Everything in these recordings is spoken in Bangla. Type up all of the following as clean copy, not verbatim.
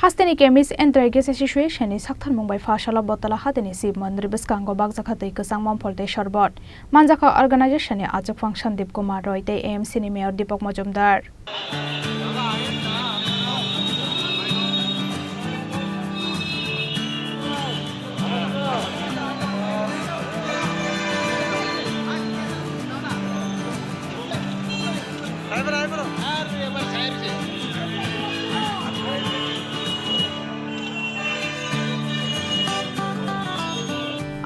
Hasteni kemis enterges situation ni sakthal mumbai fashala botala hateni sib mandir biskango bagjakhatei kesangmam folte sharbot manjaka organization ni ajak function Deep Kumar Roy tei AMC ni mayor Deepak Majumdar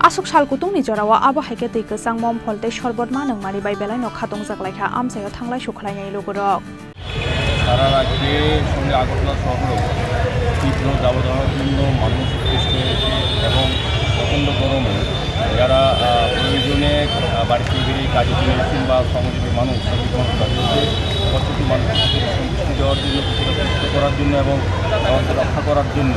Asuk salkutung ni jorawa abo haike tei kesang mom folte sharbot manung mari bai belai no khatong jaklaikha amsayo thanglai sukhlainai logorok সারা রাজ্যে সঙ্গে আগরতলা শহরেও তীব্র দাবদাহের জন্য মানুষ সৃষ্টি হয়েছে এবং প্রচণ্ড গরমে যারা প্রয়োজনে বাড়িতে বেরিয়ে কাজে চলেছেন বা শ্রমজীবী মানুষ তাদেরকে প্রতিটি মানুষকে সন্তুষ্টি দেওয়ার জন্য কিছুটা সুস্থ করার জন্য এবং আমাদের রক্ষা করার জন্য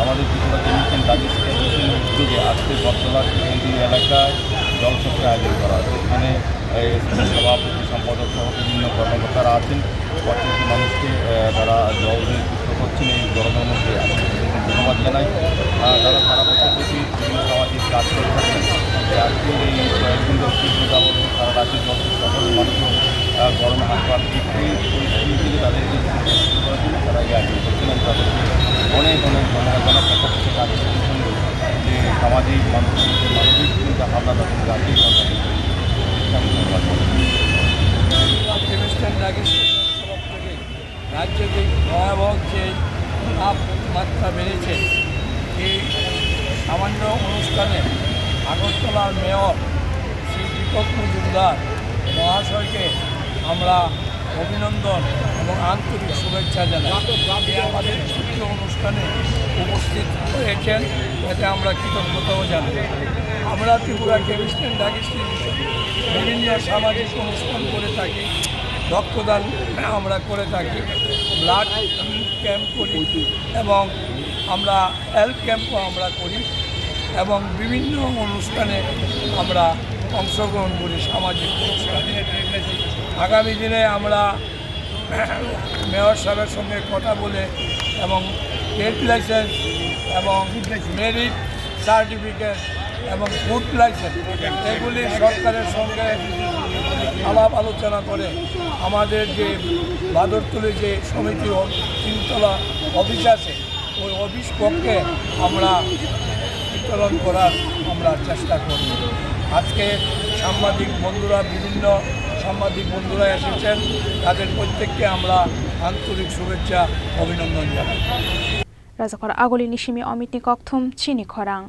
আমাদের কিছুটা কেমিক্যাল ডাকিস অ্যাসোসিয়েশনের উদ্যোগে আজকে বটতলার কেন্দ্রীয় এলাকায় জলচক্র আয়োজন করা আছে। এখানে সভাপতি সম্পাদক সহ বিভিন্ন কর্মকর্তারা আছেন। প্রত্যেকটি মানুষকে তারা জল দিয়ে সুস্থ করছেন। এই গরমের মধ্যে আমি ধন্যবাদ জানাই। তারা সারা বছর দেখি বিভিন্ন সামাজিক কাজ করে থাকেন। আজকে এই কয়েকদিন তীব্র দাবদাহে সারা রাজ্যের সকলের মানুষও গরমে হাত পা এই পরিস্থিতিতে তাদেরকে সুস্থ করার জন্য তারা এই আয়োজন করছিলেন। তাদেরকে অনেক ধন্যবাদ জানাই। পক্ষ থেকে তাদের সঙ্গে যে সামাজিক মানসিক চিন্তা ভাবনা তাদের রাজ্যের রাজ্যে যে ভয়াবহ যে তাপমাত্রা বেড়েছে এই সামান্য অনুষ্ঠানে আগরতলার মেয়র শ্রী দীপক মজুমদার মহাশয়কে আমরা অভিনন্দন এবং আন্তরিক শুভেচ্ছা জানাই। আমাদের ছোট্ট অনুষ্ঠানে উপস্থিত হয়েছেন এতে আমরা কৃতজ্ঞতাও জানাই। আমরা ত্রিপুরা কেমিস্ট অ্যান্ড ডায়াগনস্টিক বিভিন্ন সামাজিক অনুষ্ঠান করে থাকি, রক্তদান আমরা করে থাকি, ব্লাড ক্যাম্প করি এবং আমরা হেলথ ক্যাম্পও আমরা করি এবং বিভিন্ন অনুষ্ঠানে আমরা অংশগ্রহণ করি সামাজিক অনুষ্ঠানে। আগামী দিনে আমরা মেয়র সাহেবের সঙ্গে কথা বলে এবং ট্রেড লাইসেন্স এবং মেরিট সার্টিফিকেট এবং ফুড লাইসেন্স এগুলি সরকারের সঙ্গে আলাপ আলোচনা করে আমাদের যে বাদরতলী যে সমিতি 3তলা অফিস আছে ওই অফিস পক্ষে আমরা বিতরণ করার আমরা চেষ্টা করব। আজকে বিভিন্ন সাংবাদিক বন্ধুরা এসেছেন, তাদের প্রত্যেককে আমরা আন্তরিক শুভেচ্ছা অভিনন্দন জানাই। রাজাকর আগলি নিশিমি অমিত নিকথম চিনি খরাং।